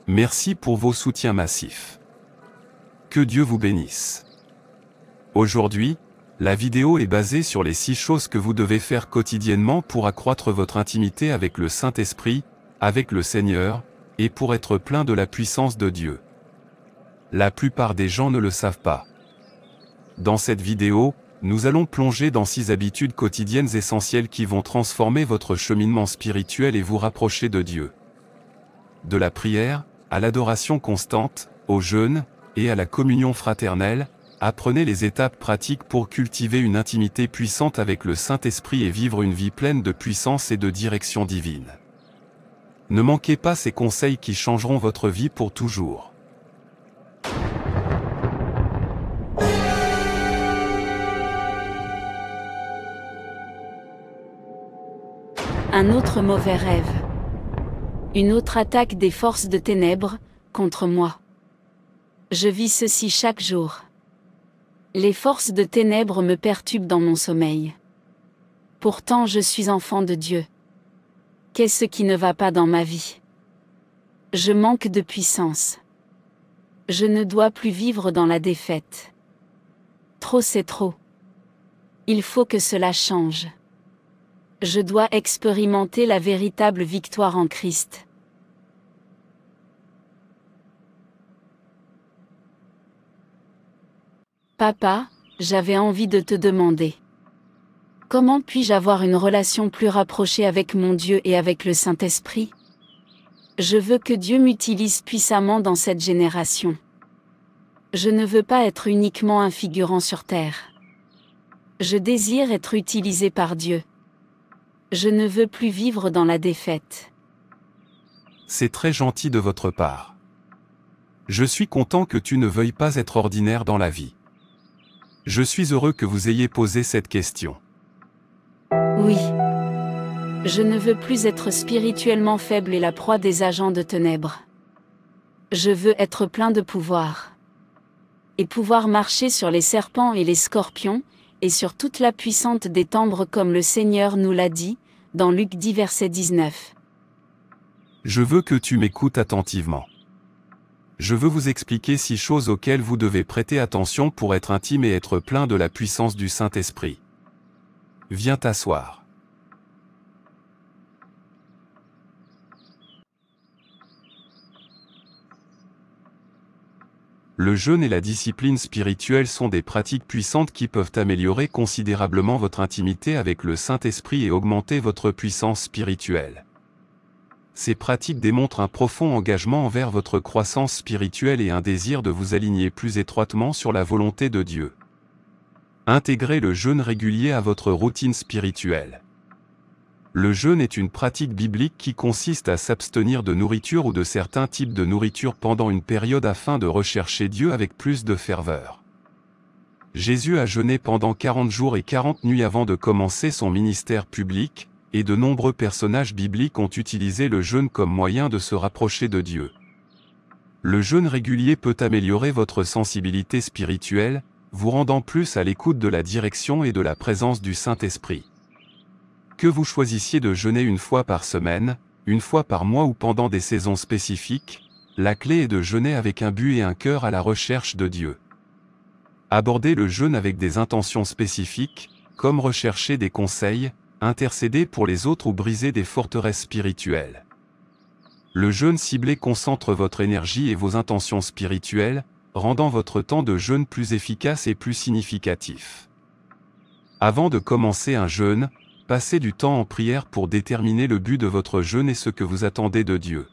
Merci pour vos soutiens massifs. Que Dieu vous bénisse. Aujourd'hui, la vidéo est basée sur les 6 choses que vous devez faire quotidiennement pour accroître votre intimité avec le Saint-Esprit, avec le Seigneur, et pour être plein de la puissance de Dieu. La plupart des gens ne le savent pas. Dans cette vidéo, nous allons plonger dans 6 habitudes quotidiennes essentielles qui vont transformer votre cheminement spirituel et vous rapprocher de Dieu. De la prière, à l'adoration constante, au jeûne, et à la communion fraternelle, apprenez les étapes pratiques pour cultiver une intimité puissante avec le Saint-Esprit et vivre une vie pleine de puissance et de direction divine. Ne manquez pas ces conseils qui changeront votre vie pour toujours. Un autre mauvais rêve. Une autre attaque des forces de ténèbres, contre moi. Je vis ceci chaque jour. Les forces de ténèbres me perturbent dans mon sommeil. Pourtant je suis enfant de Dieu. Qu'est-ce qui ne va pas dans ma vie? Je manque de puissance. Je ne dois plus vivre dans la défaite. Trop c'est trop. Il faut que cela change. Je dois expérimenter la véritable victoire en Christ. Papa, j'avais envie de te demander. Comment puis-je avoir une relation plus rapprochée avec mon Dieu et avec le Saint-Esprit? Je veux que Dieu m'utilise puissamment dans cette génération. Je ne veux pas être uniquement un figurant sur terre. Je désire être utilisé par Dieu. Je ne veux plus vivre dans la défaite. C'est très gentil de votre part. Je suis content que tu ne veuilles pas être ordinaire dans la vie. Je suis heureux que vous ayez posé cette question. Oui. Je ne veux plus être spirituellement faible et la proie des agents de ténèbres. Je veux être plein de pouvoir. Et pouvoir marcher sur les serpents et les scorpions, et sur toute la puissance des ténèbres comme le Seigneur nous l'a dit, dans Luc 10 verset 19. Je veux que tu m'écoutes attentivement. Je veux vous expliquer 6 choses auxquelles vous devez prêter attention pour être intime et être plein de la puissance du Saint-Esprit. Viens t'asseoir. Le jeûne et la discipline spirituelle sont des pratiques puissantes qui peuvent améliorer considérablement votre intimité avec le Saint-Esprit et augmenter votre puissance spirituelle. Ces pratiques démontrent un profond engagement envers votre croissance spirituelle et un désir de vous aligner plus étroitement sur la volonté de Dieu. Intégrez le jeûne régulier à votre routine spirituelle. Le jeûne est une pratique biblique qui consiste à s'abstenir de nourriture ou de certains types de nourriture pendant une période afin de rechercher Dieu avec plus de ferveur. Jésus a jeûné pendant 40 jours et 40 nuits avant de commencer son ministère public, et de nombreux personnages bibliques ont utilisé le jeûne comme moyen de se rapprocher de Dieu. Le jeûne régulier peut améliorer votre sensibilité spirituelle, vous rendant plus à l'écoute de la direction et de la présence du Saint-Esprit. Que vous choisissiez de jeûner une fois par semaine, une fois par mois ou pendant des saisons spécifiques, la clé est de jeûner avec un but et un cœur à la recherche de Dieu. Abordez le jeûne avec des intentions spécifiques, comme rechercher des conseils, intercéder pour les autres ou briser des forteresses spirituelles. Le jeûne ciblé concentre votre énergie et vos intentions spirituelles, rendant votre temps de jeûne plus efficace et plus significatif. Avant de commencer un jeûne, passez du temps en prière pour déterminer le but de votre jeûne et ce que vous attendez de Dieu.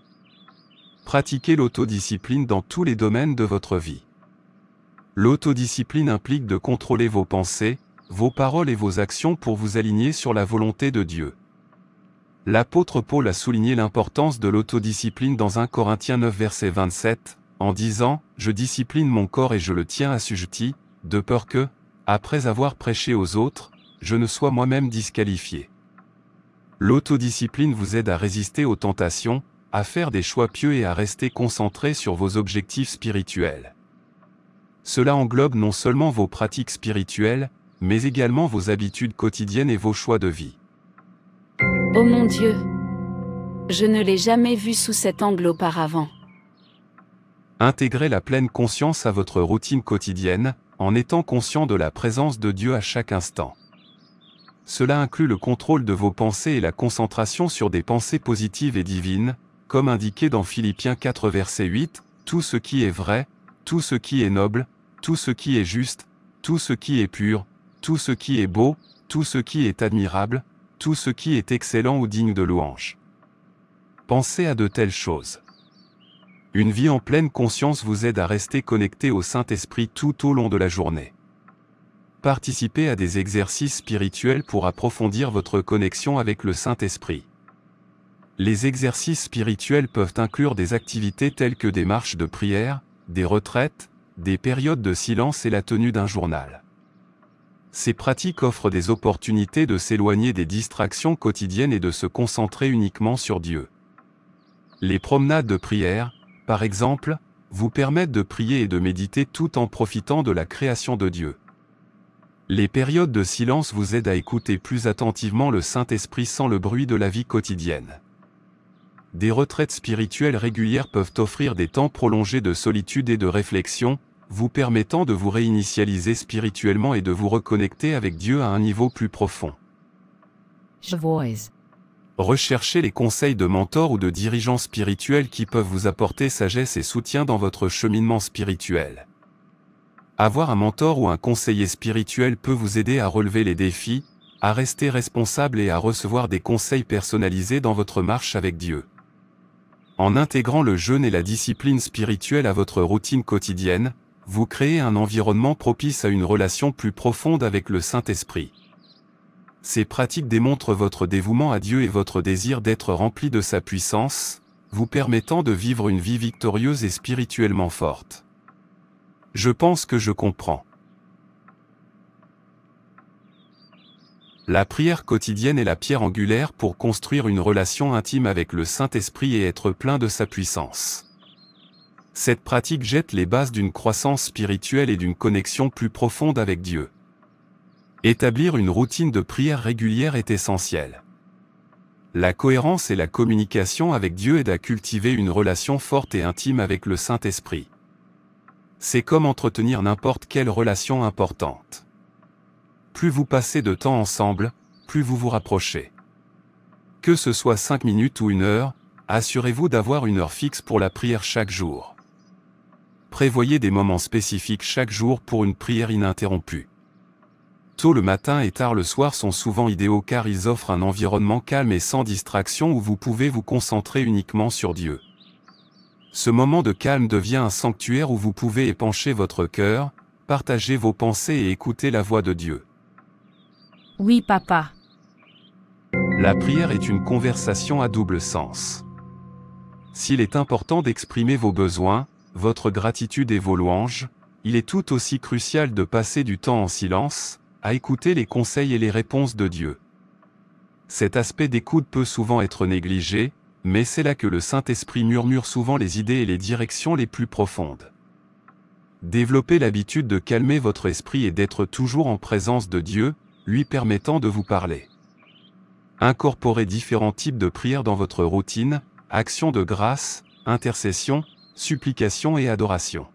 Pratiquez l'autodiscipline dans tous les domaines de votre vie. L'autodiscipline implique de contrôler vos pensées, vos paroles et vos actions pour vous aligner sur la volonté de Dieu. L'apôtre Paul a souligné l'importance de l'autodiscipline dans 1 Corinthiens 9 verset 27, en disant « Je discipline mon corps et je le tiens assujetti, de peur que, après avoir prêché aux autres, je ne sois moi-même disqualifié. » L'autodiscipline vous aide à résister aux tentations, à faire des choix pieux et à rester concentré sur vos objectifs spirituels. Cela englobe non seulement vos pratiques spirituelles, mais également vos habitudes quotidiennes et vos choix de vie. Oh mon Dieu! Je ne l'ai jamais vu sous cet angle auparavant. Intégrez la pleine conscience à votre routine quotidienne, en étant conscient de la présence de Dieu à chaque instant. Cela inclut le contrôle de vos pensées et la concentration sur des pensées positives et divines, comme indiqué dans Philippiens 4 verset 8, « Tout ce qui est vrai, tout ce qui est noble, tout ce qui est juste, tout ce qui est pur, tout ce qui est beau, tout ce qui est admirable, tout ce qui est excellent ou digne de louange. » Pensez à de telles choses. Une vie en pleine conscience vous aide à rester connecté au Saint-Esprit tout au long de la journée. Participez à des exercices spirituels pour approfondir votre connexion avec le Saint-Esprit. Les exercices spirituels peuvent inclure des activités telles que des marches de prière, des retraites, des périodes de silence et la tenue d'un journal. Ces pratiques offrent des opportunités de s'éloigner des distractions quotidiennes et de se concentrer uniquement sur Dieu. Les promenades de prière, par exemple, vous permettent de prier et de méditer tout en profitant de la création de Dieu. Les périodes de silence vous aident à écouter plus attentivement le Saint-Esprit sans le bruit de la vie quotidienne. Des retraites spirituelles régulières peuvent offrir des temps prolongés de solitude et de réflexion, vous permettant de vous réinitialiser spirituellement et de vous reconnecter avec Dieu à un niveau plus profond. Recherchez les conseils de mentors ou de dirigeants spirituels qui peuvent vous apporter sagesse et soutien dans votre cheminement spirituel. Avoir un mentor ou un conseiller spirituel peut vous aider à relever les défis, à rester responsable et à recevoir des conseils personnalisés dans votre marche avec Dieu. En intégrant le jeûne et la discipline spirituelle à votre routine quotidienne, vous créez un environnement propice à une relation plus profonde avec le Saint-Esprit. Ces pratiques démontrent votre dévouement à Dieu et votre désir d'être rempli de sa puissance, vous permettant de vivre une vie victorieuse et spirituellement forte. Je pense que je comprends. La prière quotidienne est la pierre angulaire pour construire une relation intime avec le Saint-Esprit et être plein de sa puissance. Cette pratique jette les bases d'une croissance spirituelle et d'une connexion plus profonde avec Dieu. Établir une routine de prière régulière est essentiel. La cohérence et la communication avec Dieu aident à cultiver une relation forte et intime avec le Saint-Esprit. C'est comme entretenir n'importe quelle relation importante. Plus vous passez de temps ensemble, plus vous vous rapprochez. Que ce soit 5 minutes ou 1 heure, assurez-vous d'avoir une heure fixe pour la prière chaque jour. Prévoyez des moments spécifiques chaque jour pour une prière ininterrompue. Tôt le matin et tard le soir sont souvent idéaux car ils offrent un environnement calme et sans distraction où vous pouvez vous concentrer uniquement sur Dieu. Ce moment de calme devient un sanctuaire où vous pouvez épancher votre cœur, partager vos pensées et écouter la voix de Dieu. Oui, papa. La prière est une conversation à double sens. S'il est important d'exprimer vos besoins, votre gratitude et vos louanges, il est tout aussi crucial de passer du temps en silence, à écouter les conseils et les réponses de Dieu. Cet aspect d'écoute peut souvent être négligé, mais c'est là que le Saint-Esprit murmure souvent les idées et les directions les plus profondes. Développez l'habitude de calmer votre esprit et d'être toujours en présence de Dieu, lui permettant de vous parler. Incorporez différents types de prières dans votre routine, actions de grâce, intercession, supplication et adoration.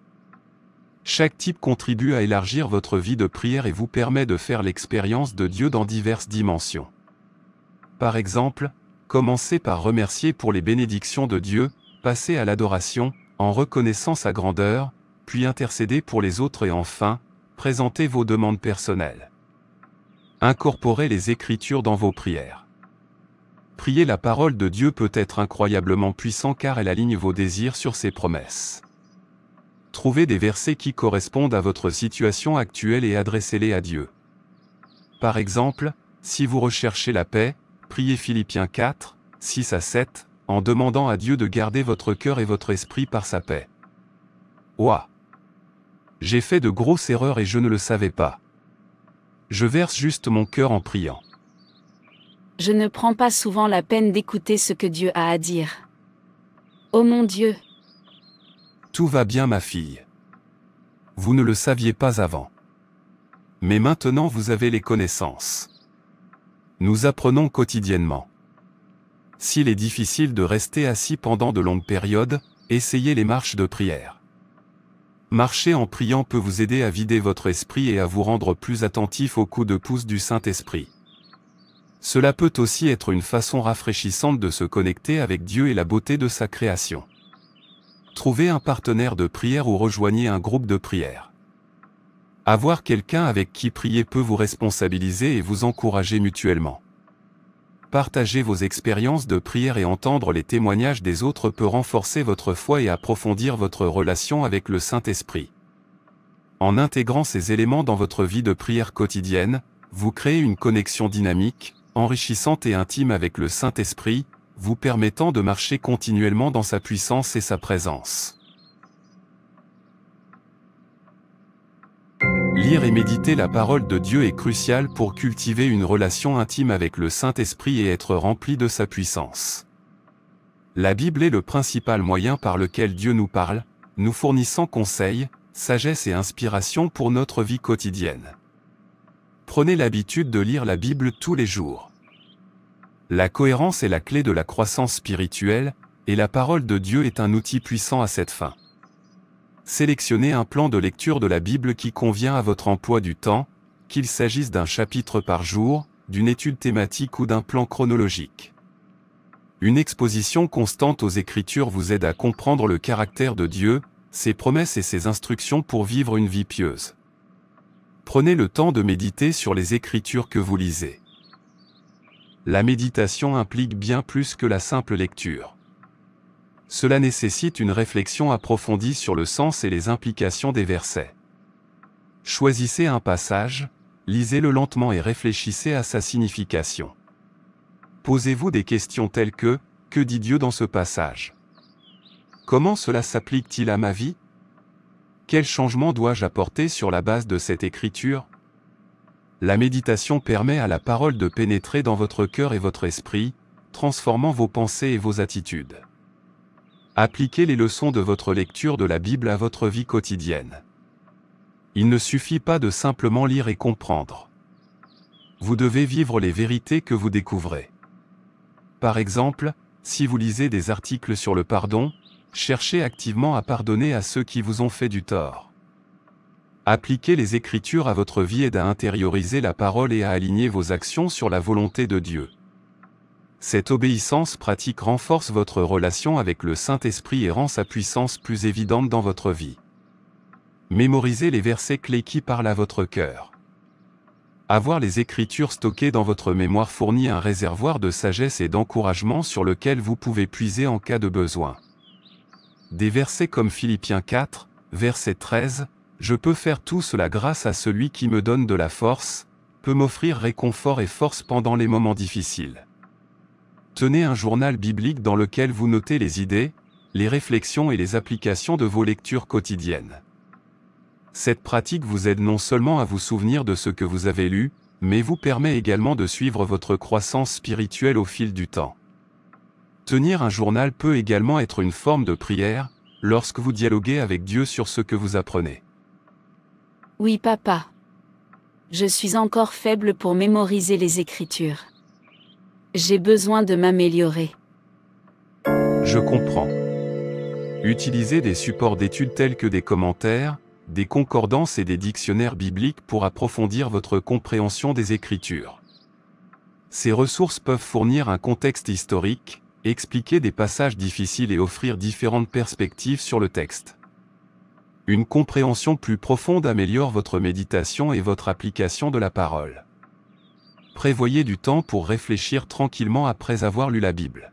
Chaque type contribue à élargir votre vie de prière et vous permet de faire l'expérience de Dieu dans diverses dimensions. Par exemple, commencez par remercier pour les bénédictions de Dieu, passez à l'adoration, en reconnaissant sa grandeur, puis intercédez pour les autres et enfin, présentez vos demandes personnelles. Incorporez les Écritures dans vos prières. Prier la parole de Dieu peut être incroyablement puissant car elle aligne vos désirs sur ses promesses. Trouvez des versets qui correspondent à votre situation actuelle et adressez-les à Dieu. Par exemple, si vous recherchez la paix, priez Philippiens 4, 6 à 7, en demandant à Dieu de garder votre cœur et votre esprit par sa paix. Ouah! J'ai fait de grosses erreurs et je ne le savais pas. Je verse juste mon cœur en priant. Je ne prends pas souvent la peine d'écouter ce que Dieu a à dire. Oh mon Dieu! Tout va bien ma fille. Vous ne le saviez pas avant. Mais maintenant vous avez les connaissances. Nous apprenons quotidiennement. S'il est difficile de rester assis pendant de longues périodes, essayez les marches de prière. Marcher en priant peut vous aider à vider votre esprit et à vous rendre plus attentif aux coups de pouce du Saint-Esprit. Cela peut aussi être une façon rafraîchissante de se connecter avec Dieu et la beauté de sa création. Trouvez un partenaire de prière ou rejoignez un groupe de prière. Avoir quelqu'un avec qui prier peut vous responsabiliser et vous encourager mutuellement. Partager vos expériences de prière et entendre les témoignages des autres peut renforcer votre foi et approfondir votre relation avec le Saint-Esprit. En intégrant ces éléments dans votre vie de prière quotidienne, vous créez une connexion dynamique, enrichissante et intime avec le Saint-Esprit, vous permettant de marcher continuellement dans sa puissance et sa présence. Lire et méditer la parole de Dieu est crucial pour cultiver une relation intime avec le Saint-Esprit et être rempli de sa puissance. La Bible est le principal moyen par lequel Dieu nous parle, nous fournissant conseils, sagesse et inspiration pour notre vie quotidienne. Prenez l'habitude de lire la Bible tous les jours. La cohérence est la clé de la croissance spirituelle, et la parole de Dieu est un outil puissant à cette fin. Sélectionnez un plan de lecture de la Bible qui convient à votre emploi du temps, qu'il s'agisse d'un chapitre par jour, d'une étude thématique ou d'un plan chronologique. Une exposition constante aux Écritures vous aide à comprendre le caractère de Dieu, ses promesses et ses instructions pour vivre une vie pieuse. Prenez le temps de méditer sur les Écritures que vous lisez. La méditation implique bien plus que la simple lecture. Cela nécessite une réflexion approfondie sur le sens et les implications des versets. Choisissez un passage, lisez-le lentement et réfléchissez à sa signification. Posez-vous des questions telles que « Que dit Dieu dans ce passage ? Comment cela s'applique-t-il à ma vie ? Quel changement dois-je apporter sur la base de cette écriture ? » La méditation permet à la parole de pénétrer dans votre cœur et votre esprit, transformant vos pensées et vos attitudes. Appliquez les leçons de votre lecture de la Bible à votre vie quotidienne. Il ne suffit pas de simplement lire et comprendre. Vous devez vivre les vérités que vous découvrez. Par exemple, si vous lisez des articles sur le pardon, cherchez activement à pardonner à ceux qui vous ont fait du tort. Appliquer les Écritures à votre vie aide à intérioriser la parole et à aligner vos actions sur la volonté de Dieu. Cette obéissance pratique renforce votre relation avec le Saint-Esprit et rend sa puissance plus évidente dans votre vie. Mémorisez les versets clés qui parlent à votre cœur. Avoir les Écritures stockées dans votre mémoire fournit un réservoir de sagesse et d'encouragement sur lequel vous pouvez puiser en cas de besoin. Des versets comme Philippiens 4, verset 13, « Je peux faire tout cela grâce à celui qui me donne de la force », peut m'offrir réconfort et force pendant les moments difficiles. Tenez un journal biblique dans lequel vous notez les idées, les réflexions et les applications de vos lectures quotidiennes. Cette pratique vous aide non seulement à vous souvenir de ce que vous avez lu, mais vous permet également de suivre votre croissance spirituelle au fil du temps. Tenir un journal peut également être une forme de prière, lorsque vous dialoguez avec Dieu sur ce que vous apprenez. Oui, papa. Je suis encore faible pour mémoriser les Écritures. J'ai besoin de m'améliorer. Je comprends. Utilisez des supports d'études tels que des commentaires, des concordances et des dictionnaires bibliques pour approfondir votre compréhension des Écritures. Ces ressources peuvent fournir un contexte historique, expliquer des passages difficiles et offrir différentes perspectives sur le texte. Une compréhension plus profonde améliore votre méditation et votre application de la parole. Prévoyez du temps pour réfléchir tranquillement après avoir lu la Bible.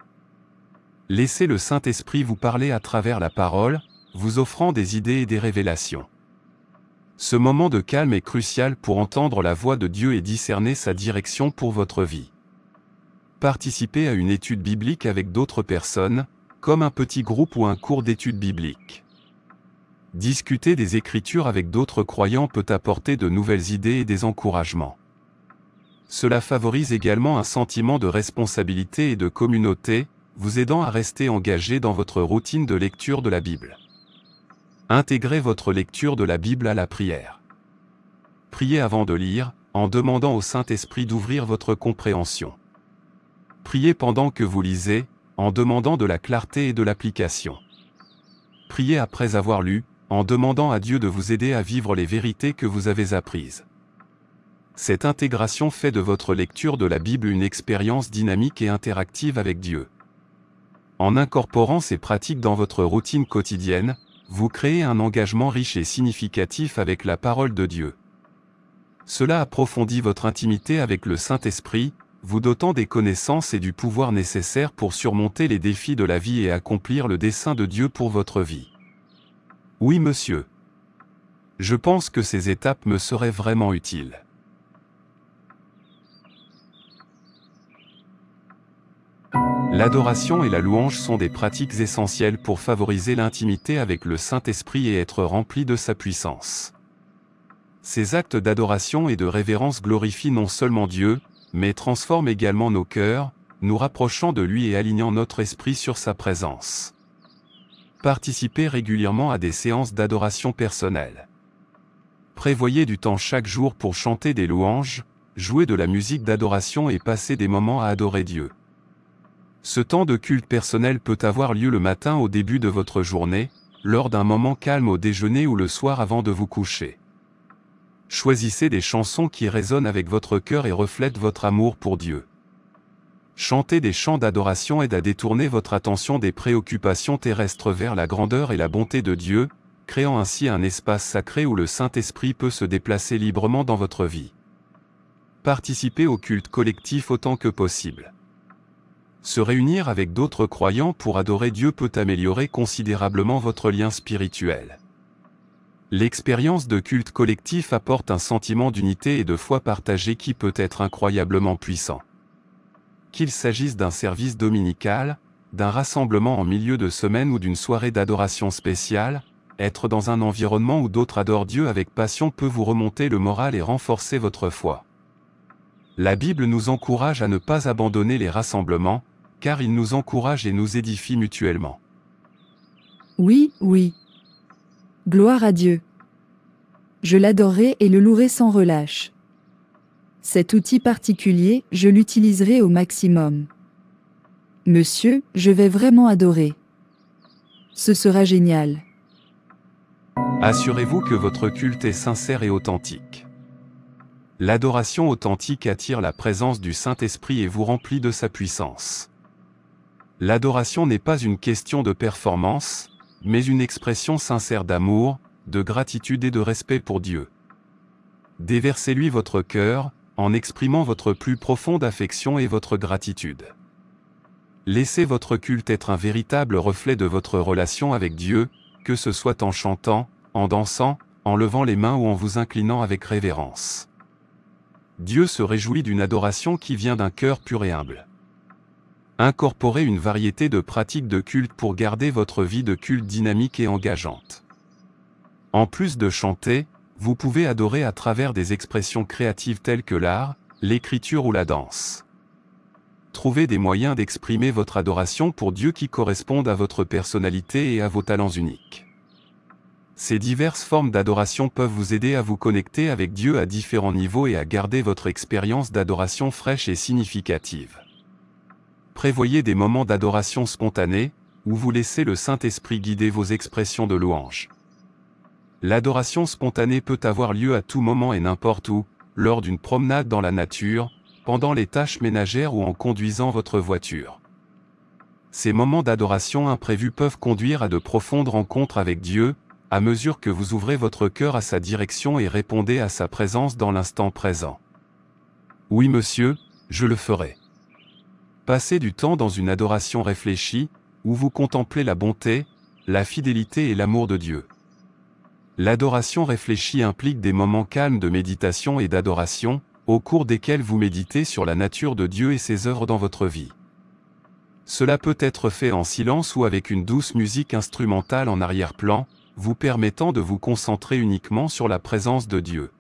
Laissez le Saint-Esprit vous parler à travers la parole, vous offrant des idées et des révélations. Ce moment de calme est crucial pour entendre la voix de Dieu et discerner sa direction pour votre vie. Participez à une étude biblique avec d'autres personnes, comme un petit groupe ou un cours d'études bibliques. Discuter des Écritures avec d'autres croyants peut apporter de nouvelles idées et des encouragements. Cela favorise également un sentiment de responsabilité et de communauté, vous aidant à rester engagé dans votre routine de lecture de la Bible. Intégrez votre lecture de la Bible à la prière. Priez avant de lire, en demandant au Saint-Esprit d'ouvrir votre compréhension. Priez pendant que vous lisez, en demandant de la clarté et de l'application. Priez après avoir lu, en demandant à Dieu de vous aider à vivre les vérités que vous avez apprises. Cette intégration fait de votre lecture de la Bible une expérience dynamique et interactive avec Dieu. En incorporant ces pratiques dans votre routine quotidienne, vous créez un engagement riche et significatif avec la parole de Dieu. Cela approfondit votre intimité avec le Saint-Esprit, vous dotant des connaissances et du pouvoir nécessaires pour surmonter les défis de la vie et accomplir le dessein de Dieu pour votre vie. Oui, monsieur. Je pense que ces étapes me seraient vraiment utiles. L'adoration et la louange sont des pratiques essentielles pour favoriser l'intimité avec le Saint-Esprit et être rempli de sa puissance. Ces actes d'adoration et de révérence glorifient non seulement Dieu, mais transforment également nos cœurs, nous rapprochant de lui et alignant notre esprit sur sa présence. Participez régulièrement à des séances d'adoration personnelle. Prévoyez du temps chaque jour pour chanter des louanges, jouer de la musique d'adoration et passer des moments à adorer Dieu. Ce temps de culte personnel peut avoir lieu le matin au début de votre journée, lors d'un moment calme au déjeuner ou le soir avant de vous coucher. Choisissez des chansons qui résonnent avec votre cœur et reflètent votre amour pour Dieu. Chanter des chants d'adoration aide à détourner votre attention des préoccupations terrestres vers la grandeur et la bonté de Dieu, créant ainsi un espace sacré où le Saint-Esprit peut se déplacer librement dans votre vie. Participez au culte collectif autant que possible. Se réunir avec d'autres croyants pour adorer Dieu peut améliorer considérablement votre lien spirituel. L'expérience de culte collectif apporte un sentiment d'unité et de foi partagée qui peut être incroyablement puissant. Qu'il s'agisse d'un service dominical, d'un rassemblement en milieu de semaine ou d'une soirée d'adoration spéciale, être dans un environnement où d'autres adorent Dieu avec passion peut vous remonter le moral et renforcer votre foi. La Bible nous encourage à ne pas abandonner les rassemblements, car il nous encourage et nous édifie mutuellement. Oui, oui. Gloire à Dieu. Je l'adorerai et le louerai sans relâche. Cet outil particulier, je l'utiliserai au maximum. Monsieur, je vais vraiment adorer. Ce sera génial. Assurez-vous que votre culte est sincère et authentique. L'adoration authentique attire la présence du Saint-Esprit et vous remplit de sa puissance. L'adoration n'est pas une question de performance, mais une expression sincère d'amour, de gratitude et de respect pour Dieu. Déversez-lui votre cœur, en exprimant votre plus profonde affection et votre gratitude. Laissez votre culte être un véritable reflet de votre relation avec Dieu, que ce soit en chantant, en dansant, en levant les mains ou en vous inclinant avec révérence. Dieu se réjouit d'une adoration qui vient d'un cœur pur et humble. Incorporez une variété de pratiques de culte pour garder votre vie de culte dynamique et engageante. En plus de chanter, vous pouvez adorer à travers des expressions créatives telles que l'art, l'écriture ou la danse. Trouvez des moyens d'exprimer votre adoration pour Dieu qui correspondent à votre personnalité et à vos talents uniques. Ces diverses formes d'adoration peuvent vous aider à vous connecter avec Dieu à différents niveaux et à garder votre expérience d'adoration fraîche et significative. Prévoyez des moments d'adoration spontanés, où vous laissez le Saint-Esprit guider vos expressions de louange. L'adoration spontanée peut avoir lieu à tout moment et n'importe où, lors d'une promenade dans la nature, pendant les tâches ménagères ou en conduisant votre voiture. Ces moments d'adoration imprévus peuvent conduire à de profondes rencontres avec Dieu, à mesure que vous ouvrez votre cœur à sa direction et répondez à sa présence dans l'instant présent. Oui monsieur, je le ferai. Passez du temps dans une adoration réfléchie, où vous contemplez la bonté, la fidélité et l'amour de Dieu. L'adoration réfléchie implique des moments calmes de méditation et d'adoration, au cours desquels vous méditez sur la nature de Dieu et ses œuvres dans votre vie. Cela peut être fait en silence ou avec une douce musique instrumentale en arrière-plan, vous permettant de vous concentrer uniquement sur la présence de Dieu.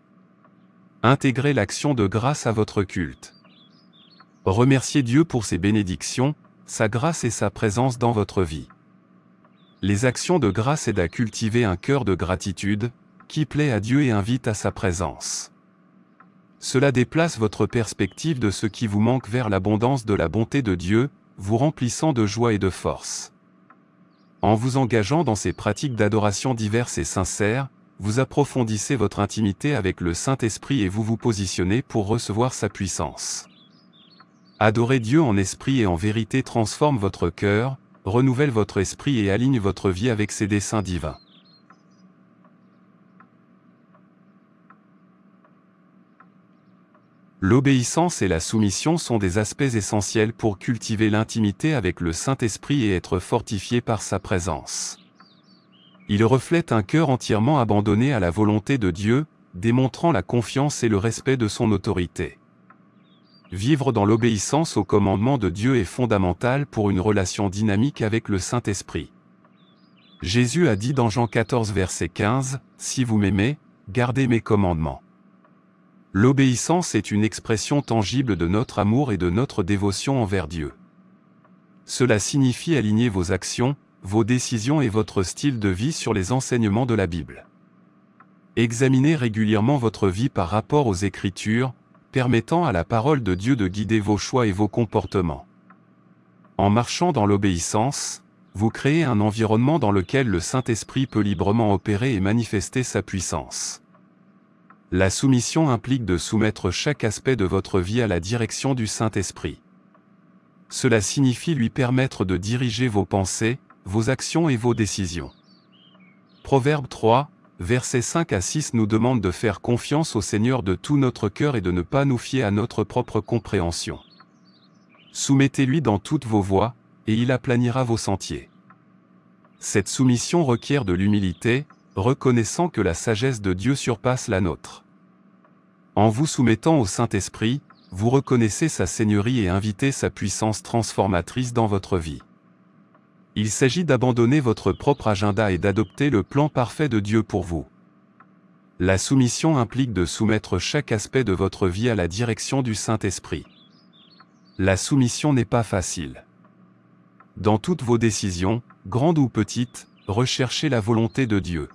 Intégrez l'action de grâce à votre culte. Remerciez Dieu pour ses bénédictions, sa grâce et sa présence dans votre vie. Les actions de grâce aident à cultiver un cœur de gratitude, qui plaît à Dieu et invite à sa présence. Cela déplace votre perspective de ce qui vous manque vers l'abondance de la bonté de Dieu, vous remplissant de joie et de force. En vous engageant dans ces pratiques d'adoration diverses et sincères, vous approfondissez votre intimité avec le Saint-Esprit et vous vous positionnez pour recevoir sa puissance. Adorer Dieu en esprit et en vérité transforme votre cœur, renouvelle votre esprit et aligne votre vie avec ses desseins divins. L'obéissance et la soumission sont des aspects essentiels pour cultiver l'intimité avec le Saint-Esprit et être fortifié par sa présence. Il reflète un cœur entièrement abandonné à la volonté de Dieu, démontrant la confiance et le respect de son autorité. Vivre dans l'obéissance aux commandements de Dieu est fondamental pour une relation dynamique avec le Saint-Esprit. Jésus a dit dans Jean 14 verset 15, « Si vous m'aimez, gardez mes commandements. » L'obéissance est une expression tangible de notre amour et de notre dévotion envers Dieu. Cela signifie aligner vos actions, vos décisions et votre style de vie sur les enseignements de la Bible. Examinez régulièrement votre vie par rapport aux Écritures, permettant à la parole de Dieu de guider vos choix et vos comportements. En marchant dans l'obéissance, vous créez un environnement dans lequel le Saint-Esprit peut librement opérer et manifester sa puissance. La soumission implique de soumettre chaque aspect de votre vie à la direction du Saint-Esprit. Cela signifie lui permettre de diriger vos pensées, vos actions et vos décisions. Proverbe 3, versets 5 à 6 nous demande de faire confiance au Seigneur de tout notre cœur et de ne pas nous fier à notre propre compréhension. Soumettez-lui dans toutes vos voies, et il aplanira vos sentiers. Cette soumission requiert de l'humilité, reconnaissant que la sagesse de Dieu surpasse la nôtre. En vous soumettant au Saint-Esprit, vous reconnaissez sa seigneurie et invitez sa puissance transformatrice dans votre vie. Il s'agit d'abandonner votre propre agenda et d'adopter le plan parfait de Dieu pour vous. La soumission implique de soumettre chaque aspect de votre vie à la direction du Saint-Esprit. La soumission n'est pas facile. Dans toutes vos décisions, grandes ou petites, recherchez la volonté de Dieu.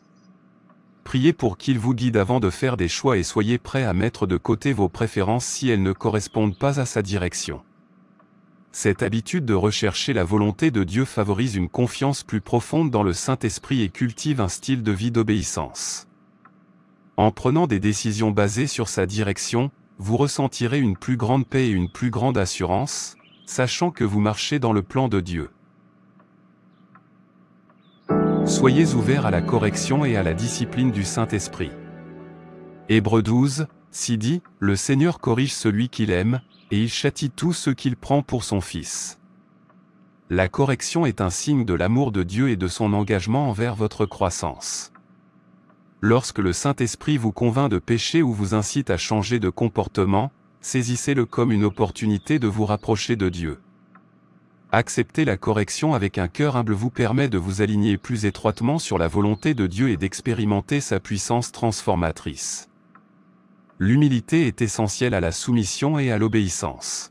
Priez pour qu'il vous guide avant de faire des choix et soyez prêts à mettre de côté vos préférences si elles ne correspondent pas à sa direction. Cette habitude de rechercher la volonté de Dieu favorise une confiance plus profonde dans le Saint-Esprit et cultive un style de vie d'obéissance. En prenant des décisions basées sur sa direction, vous ressentirez une plus grande paix et une plus grande assurance, sachant que vous marchez dans le plan de Dieu. Soyez ouverts à la correction et à la discipline du Saint-Esprit. Hébreux 12, 6 dit, « Le Seigneur corrige celui qu'il aime, et il châtie tous ceux qu'il prend pour son Fils. » La correction est un signe de l'amour de Dieu et de son engagement envers votre croissance. Lorsque le Saint-Esprit vous convainc de pécher ou vous incite à changer de comportement, saisissez-le comme une opportunité de vous rapprocher de Dieu. Accepter la correction avec un cœur humble vous permet de vous aligner plus étroitement sur la volonté de Dieu et d'expérimenter sa puissance transformatrice. L'humilité est essentielle à la soumission et à l'obéissance.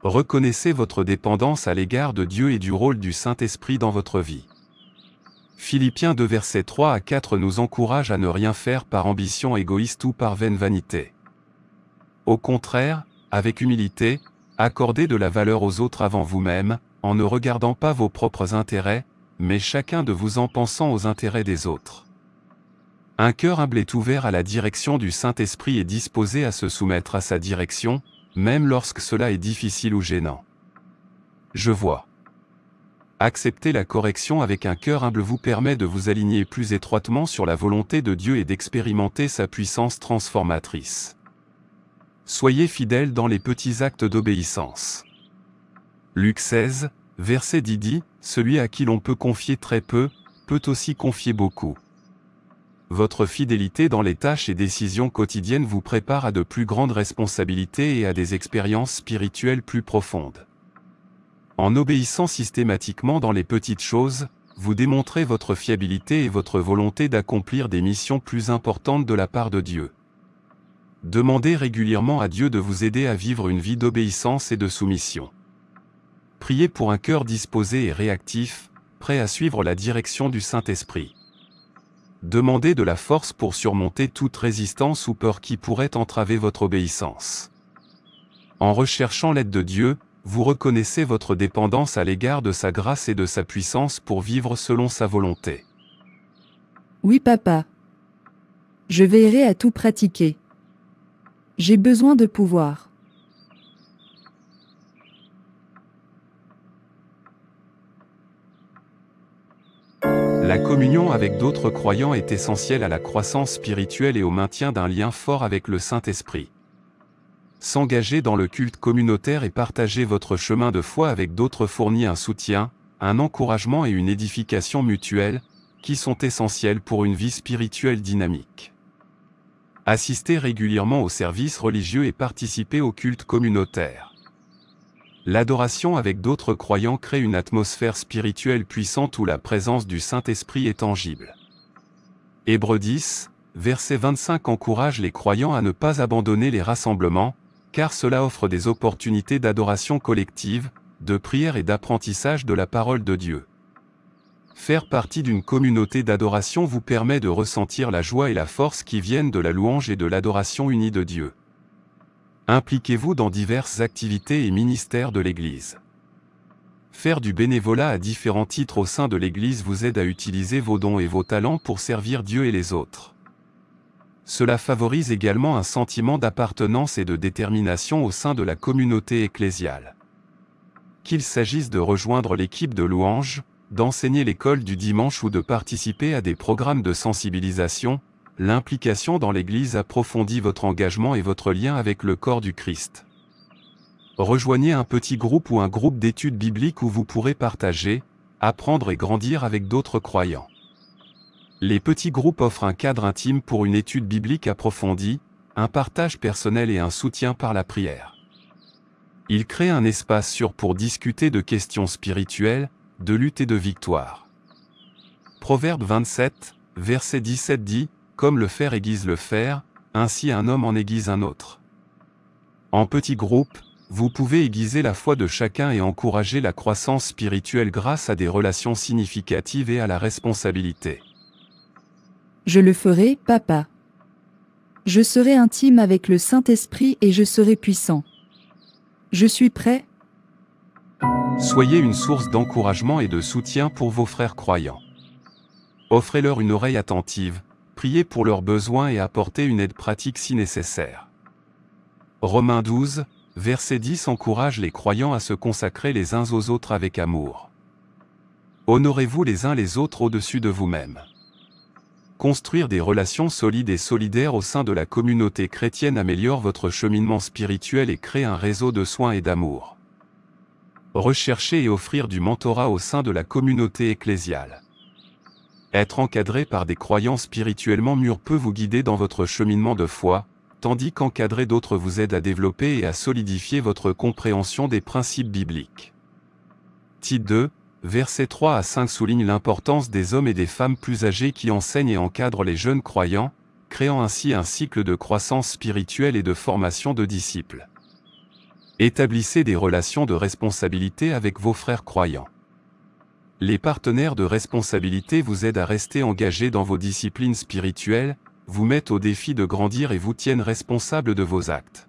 Reconnaissez votre dépendance à l'égard de Dieu et du rôle du Saint-Esprit dans votre vie. Philippiens 2 versets 3 à 4 nous encourage à ne rien faire par ambition égoïste ou par vaine vanité. Au contraire, avec humilité, accordez de la valeur aux autres avant vous-même, en ne regardant pas vos propres intérêts, mais chacun de vous en pensant aux intérêts des autres. Un cœur humble est ouvert à la direction du Saint-Esprit et disposé à se soumettre à sa direction, même lorsque cela est difficile ou gênant. Je vois. Accepter la correction avec un cœur humble vous permet de vous aligner plus étroitement sur la volonté de Dieu et d'expérimenter sa puissance transformatrice. Soyez fidèles dans les petits actes d'obéissance. Luc 16, verset 10 dit, « Celui à qui l'on peut confier très peu, peut aussi confier beaucoup. » Votre fidélité dans les tâches et décisions quotidiennes vous prépare à de plus grandes responsabilités et à des expériences spirituelles plus profondes. En obéissant systématiquement dans les petites choses, vous démontrez votre fiabilité et votre volonté d'accomplir des missions plus importantes de la part de Dieu. Demandez régulièrement à Dieu de vous aider à vivre une vie d'obéissance et de soumission. Priez pour un cœur disposé et réactif, prêt à suivre la direction du Saint-Esprit. Demandez de la force pour surmonter toute résistance ou peur qui pourrait entraver votre obéissance. En recherchant l'aide de Dieu, vous reconnaissez votre dépendance à l'égard de sa grâce et de sa puissance pour vivre selon sa volonté. Oui, papa. Je veillerai à tout pratiquer. J'ai besoin de pouvoir. La communion avec d'autres croyants est essentielle à la croissance spirituelle et au maintien d'un lien fort avec le Saint-Esprit. S'engager dans le culte communautaire et partager votre chemin de foi avec d'autres fournit un soutien, un encouragement et une édification mutuelle, qui sont essentiels pour une vie spirituelle dynamique. Assister régulièrement aux services religieux et participer au culte communautaire. L'adoration avec d'autres croyants crée une atmosphère spirituelle puissante où la présence du Saint-Esprit est tangible. Hébreux 10, verset 25 encourage les croyants à ne pas abandonner les rassemblements, car cela offre des opportunités d'adoration collective, de prière et d'apprentissage de la parole de Dieu. Faire partie d'une communauté d'adoration vous permet de ressentir la joie et la force qui viennent de la louange et de l'adoration unie de Dieu. Impliquez-vous dans diverses activités et ministères de l'Église. Faire du bénévolat à différents titres au sein de l'Église vous aide à utiliser vos dons et vos talents pour servir Dieu et les autres. Cela favorise également un sentiment d'appartenance et de détermination au sein de la communauté ecclésiale. Qu'il s'agisse de rejoindre l'équipe de louange, d'enseigner l'école du dimanche ou de participer à des programmes de sensibilisation, l'implication dans l'Église approfondit votre engagement et votre lien avec le corps du Christ. Rejoignez un petit groupe ou un groupe d'études bibliques où vous pourrez partager, apprendre et grandir avec d'autres croyants. Les petits groupes offrent un cadre intime pour une étude biblique approfondie, un partage personnel et un soutien par la prière. Ils créent un espace sûr pour discuter de questions spirituelles, de lutte et de victoire. Proverbe 27, verset 17 dit « Comme le fer aiguise le fer, ainsi un homme en aiguise un autre. » En petits groupes, vous pouvez aiguiser la foi de chacun et encourager la croissance spirituelle grâce à des relations significatives et à la responsabilité. Je le ferai, papa. Je serai intime avec le Saint-Esprit et je serai puissant. Je suis prêt. Soyez une source d'encouragement et de soutien pour vos frères croyants. Offrez-leur une oreille attentive, priez pour leurs besoins et apportez une aide pratique si nécessaire. Romains 12, verset 10 encourage les croyants à se consacrer les uns aux autres avec amour. Honorez-vous les uns les autres au-dessus de vous-même. Construire des relations solides et solidaires au sein de la communauté chrétienne améliore votre cheminement spirituel et crée un réseau de soins et d'amour. Rechercher et offrir du mentorat au sein de la communauté ecclésiale. Être encadré par des croyants spirituellement mûrs peut vous guider dans votre cheminement de foi, tandis qu'encadrer d'autres vous aide à développer et à solidifier votre compréhension des principes bibliques. Tite 2, versets 3 à 5 souligne l'importance des hommes et des femmes plus âgés qui enseignent et encadrent les jeunes croyants, créant ainsi un cycle de croissance spirituelle et de formation de disciples. Établissez des relations de responsabilité avec vos frères croyants. Les partenaires de responsabilité vous aident à rester engagés dans vos disciplines spirituelles, vous mettent au défi de grandir et vous tiennent responsables de vos actes.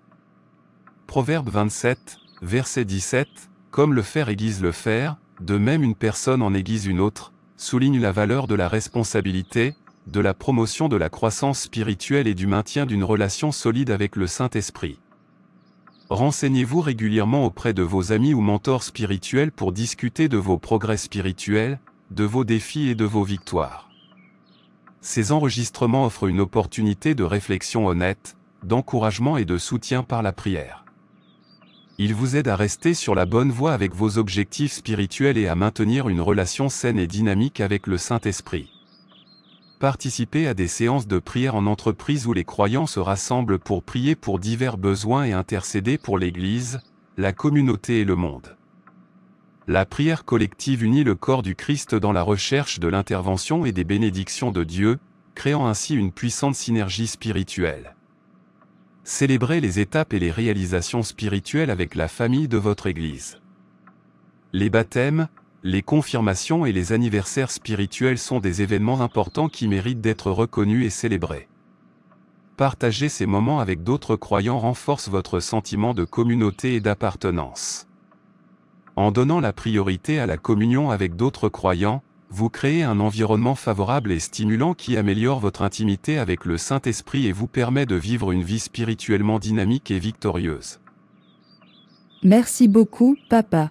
Proverbe 27, verset 17, comme le fer aiguise le fer, de même une personne en aiguise une autre, souligne la valeur de la responsabilité, de la promotion de la croissance spirituelle et du maintien d'une relation solide avec le Saint-Esprit. Renseignez-vous régulièrement auprès de vos amis ou mentors spirituels pour discuter de vos progrès spirituels, de vos défis et de vos victoires. Ces enregistrements offrent une opportunité de réflexion honnête, d'encouragement et de soutien par la prière. Ils vous aident à rester sur la bonne voie avec vos objectifs spirituels et à maintenir une relation saine et dynamique avec le Saint-Esprit. Participez à des séances de prière en entreprise où les croyants se rassemblent pour prier pour divers besoins et intercéder pour l'Église, la communauté et le monde. La prière collective unit le corps du Christ dans la recherche de l'intervention et des bénédictions de Dieu, créant ainsi une puissante synergie spirituelle. Célébrez les étapes et les réalisations spirituelles avec la famille de votre Église. Les baptêmes, les confirmations et les anniversaires spirituels sont des événements importants qui méritent d'être reconnus et célébrés. Partager ces moments avec d'autres croyants renforce votre sentiment de communauté et d'appartenance. En donnant la priorité à la communion avec d'autres croyants, vous créez un environnement favorable et stimulant qui améliore votre intimité avec le Saint-Esprit et vous permet de vivre une vie spirituellement dynamique et victorieuse. Merci beaucoup, papa.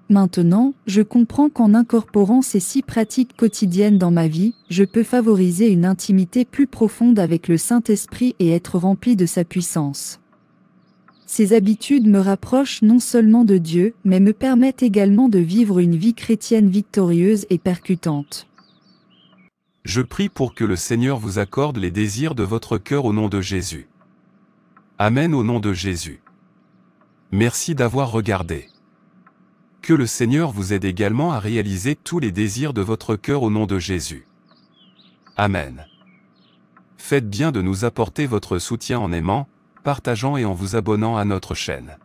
Maintenant, je comprends qu'en incorporant ces 6 pratiques quotidiennes dans ma vie, je peux favoriser une intimité plus profonde avec le Saint-Esprit et être rempli de sa puissance. Ces habitudes me rapprochent non seulement de Dieu, mais me permettent également de vivre une vie chrétienne victorieuse et percutante. Je prie pour que le Seigneur vous accorde les désirs de votre cœur au nom de Jésus. Amen au nom de Jésus. Merci d'avoir regardé. Que le Seigneur vous aide également à réaliser tous les désirs de votre cœur au nom de Jésus. Amen. Faites bien de nous apporter votre soutien en aimant, partageant et en vous abonnant à notre chaîne.